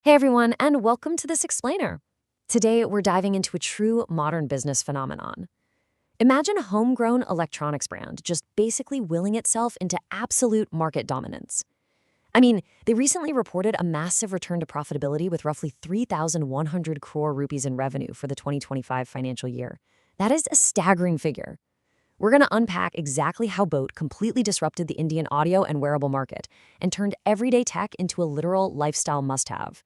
Hey everyone, and welcome to This Explainer. Today, we're diving into a true modern business phenomenon. Imagine a homegrown electronics brand just basically willing itself into absolute market dominance. They recently reported a massive return to profitability with roughly 3,100 crore rupees in revenue for the 2025 financial year. That is a staggering figure. We're going to unpack exactly how Boat completely disrupted the Indian audio and wearable market and turned everyday tech into a literal lifestyle must-have.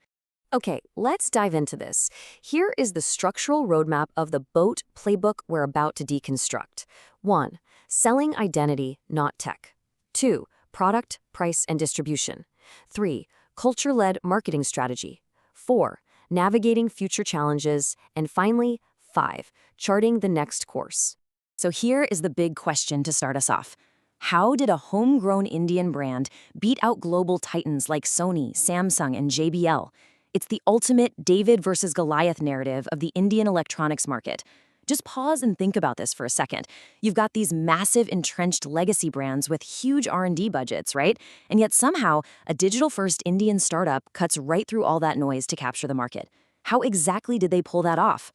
Okay, let's dive into this. Here is the structural roadmap of the Boat playbook we're about to deconstruct. 1. Selling identity, not tech. 2. Product, price, and distribution. 3. Culture-led marketing strategy. 4. Navigating future challenges. And finally, 5. Charting the next course. So here is the big question to start us off. How did a homegrown Indian brand beat out global titans like Sony, Samsung, and JBL? It's the ultimate David versus Goliath narrative of the Indian electronics market. Just pause and think about this for a second. You've got these massive entrenched legacy brands with huge R&D budgets, right? And yet somehow, a digital-first Indian startup cuts right through all that noise to capture the market. How exactly did they pull that off?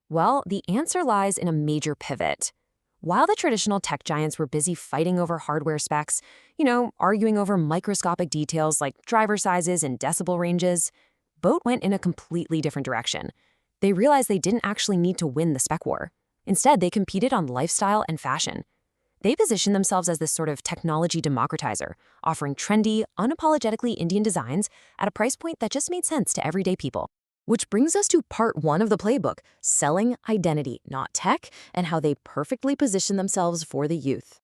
Well, the answer lies in a major pivot. While the traditional tech giants were busy fighting over hardware specs, arguing over microscopic details like driver sizes and decibel ranges, Boat went in a completely different direction. They realized they didn't actually need to win the spec war. Instead, they competed on lifestyle and fashion. They positioned themselves as this sort of technology democratizer, offering trendy, unapologetically Indian designs at a price point that just made sense to everyday people. Which brings us to part 1 of the playbook, selling identity, not tech, and how they perfectly position themselves for the youth.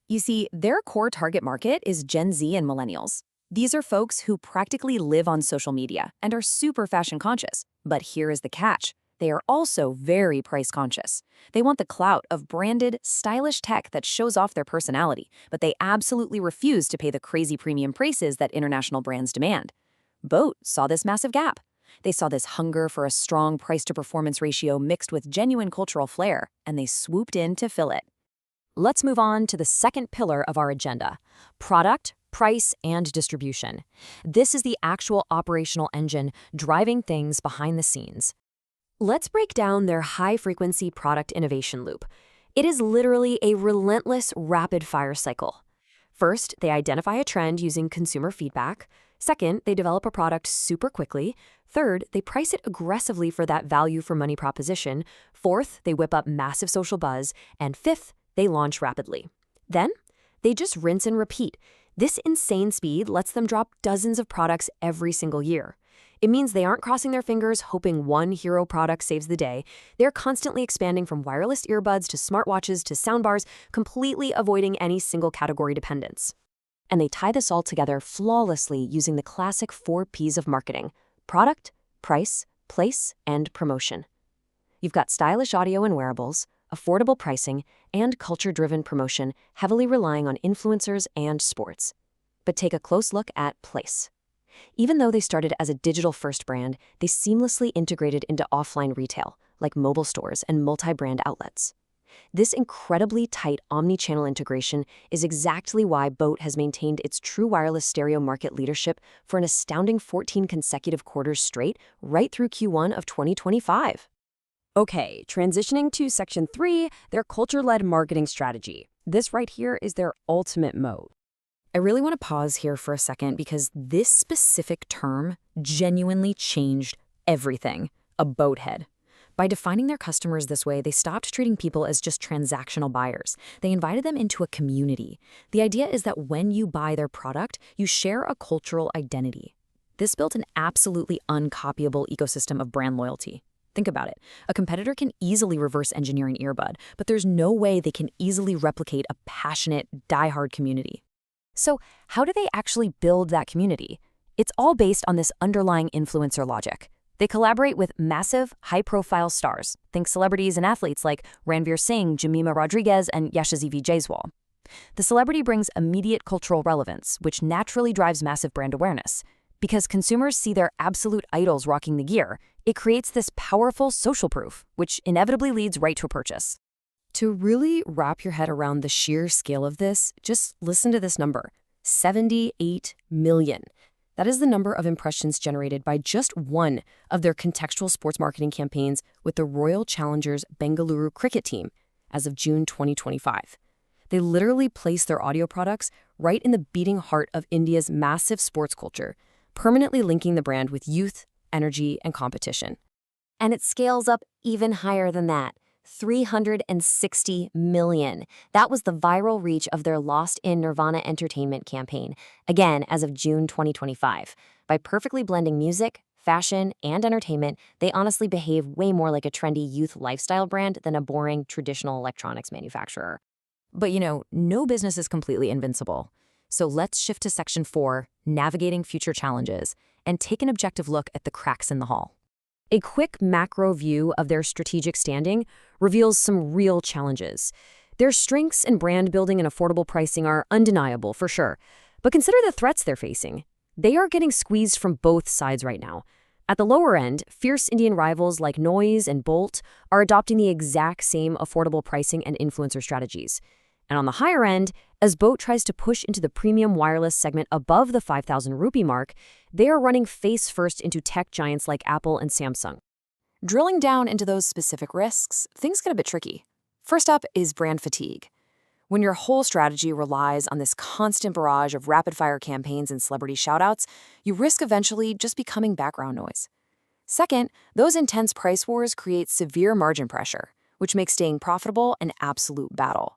You see, their core target market is Gen Z and millennials. These are folks who practically live on social media and are super fashion conscious. But here is the catch. They are also very price conscious. They want the clout of branded, stylish tech that shows off their personality, but they absolutely refuse to pay the crazy premium prices that international brands demand. Boat saw this massive gap. They saw this hunger for a strong price-to-performance ratio mixed with genuine cultural flair, and they swooped in to fill it. Let's move on to the second pillar of our agenda, product, price, and distribution. This is the actual operational engine driving things behind the scenes. Let's break down their high-frequency product innovation loop. It is literally a relentless, rapid-fire cycle. First, they identify a trend using consumer feedback. Second, they develop a product super quickly. Third, they price it aggressively for that value-for-money proposition. Fourth, they whip up massive social buzz. And fifth, they launch rapidly. Then, they just rinse and repeat. This insane speed lets them drop dozens of products every single year. It means they aren't crossing their fingers hoping one hero product saves the day. They're constantly expanding from wireless earbuds to smartwatches to soundbars, completely avoiding any single category dependence. And they tie this all together flawlessly using the classic 4 Ps of marketing: product, price, place, and promotion. You've got stylish audio and wearables, affordable pricing, and culture-driven promotion heavily relying on influencers and sports. But take a close look at place. Even though they started as a digital-first brand, they seamlessly integrated into offline retail, like mobile stores and multi-brand outlets. This incredibly tight omni-channel integration is exactly why Boat has maintained its true wireless stereo market leadership for an astounding 14 consecutive quarters straight, right through Q1 of 2025. Okay, transitioning to section 3, their culture-led marketing strategy. This right here is their ultimate mode. I really want to pause here for a second because this specific term genuinely changed everything, a boathead. By defining their customers this way, they stopped treating people as just transactional buyers. They invited them into a community. The idea is that when you buy their product, you share a cultural identity. This built an absolutely uncopyable ecosystem of brand loyalty. Think about it. A competitor can easily reverse engineer an earbud, but there's no way they can easily replicate a passionate, die-hard community. So how do they actually build that community? It's all based on this underlying influencer logic. They collaborate with massive, high-profile stars. Think celebrities and athletes like Ranveer Singh, Jemima Rodriguez, and Yashasvi Jaiswal. The celebrity brings immediate cultural relevance, which naturally drives massive brand awareness. Because consumers see their absolute idols rocking the gear, it creates this powerful social proof, which inevitably leads right to a purchase. To really wrap your head around the sheer scale of this, just listen to this number: 78 million. That is the number of impressions generated by just one of their contextual sports marketing campaigns with the Royal Challengers Bengaluru cricket team as of June 2025. They literally place their audio products right in the beating heart of India's massive sports culture, permanently linking the brand with youth, energy, and competition. And it scales up even higher than that. 360 million. That was the viral reach of their Lost in Nirvana Entertainment campaign, again as of June 2025. By perfectly blending music, fashion, and entertainment, they honestly behave way more like a trendy youth lifestyle brand than a boring traditional electronics manufacturer. But no business is completely invincible. So let's shift to Section 4, Navigating Future Challenges, and take an objective look at the cracks in the hull. A quick macro view of their strategic standing reveals some real challenges. Their strengths in brand building and affordable pricing are undeniable, for sure. But consider the threats they're facing. They are getting squeezed from both sides right now. At the lower end, fierce Indian rivals like Noise and Bolt are adopting the exact same affordable pricing and influencer strategies. And on the higher end, as Boat tries to push into the premium wireless segment above the 5,000 rupee mark, they are running face-first into tech giants like Apple and Samsung. Drilling down into those specific risks, things get a bit tricky. First up is brand fatigue. When your whole strategy relies on this constant barrage of rapid-fire campaigns and celebrity shoutouts, you risk eventually just becoming background noise. Second, those intense price wars create severe margin pressure, which makes staying profitable an absolute battle.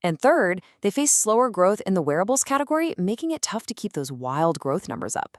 And third, they face slower growth in the wearables category, making it tough to keep those wild growth numbers up.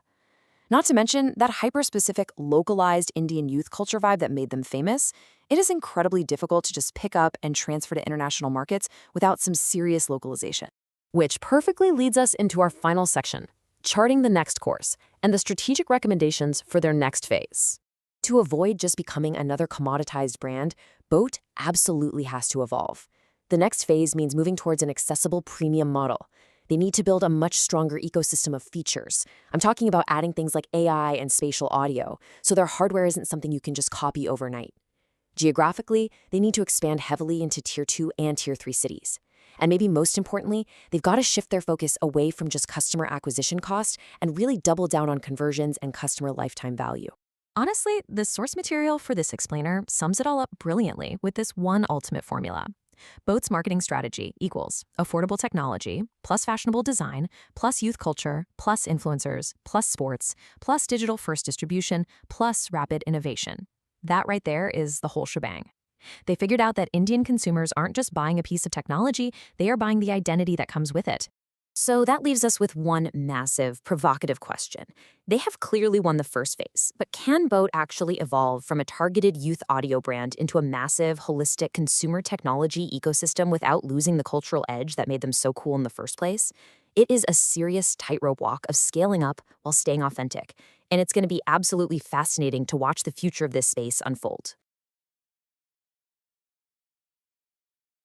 Not to mention that hyper-specific, localized Indian youth culture vibe that made them famous, it is incredibly difficult to just pick up and transfer to international markets without some serious localization. Which perfectly leads us into our final section, charting the next course and the strategic recommendations for their next phase. To avoid just becoming another commoditized brand, Boat absolutely has to evolve. The next phase means moving towards an accessible premium model. They need to build a much stronger ecosystem of features. I'm talking about adding things like AI and spatial audio, so their hardware isn't something you can just copy overnight. Geographically, they need to expand heavily into Tier 2 and Tier 3 cities. And maybe most importantly, they've got to shift their focus away from just customer acquisition cost and really double down on conversions and customer lifetime value. Honestly, the source material for this explainer sums it all up brilliantly with this one ultimate formula. Boat's marketing strategy equals affordable technology, plus fashionable design, plus youth culture, plus influencers, plus sports, plus digital-first distribution, plus rapid innovation. That right there is the whole shebang. They figured out that Indian consumers aren't just buying a piece of technology, they are buying the identity that comes with it. So that leaves us with one massive, provocative question. They have clearly won the first phase, but can Boat actually evolve from a targeted youth audio brand into a massive, holistic consumer technology ecosystem without losing the cultural edge that made them so cool in the first place? It is a serious tightrope walk of scaling up while staying authentic, and it's going to be absolutely fascinating to watch the future of this space unfold.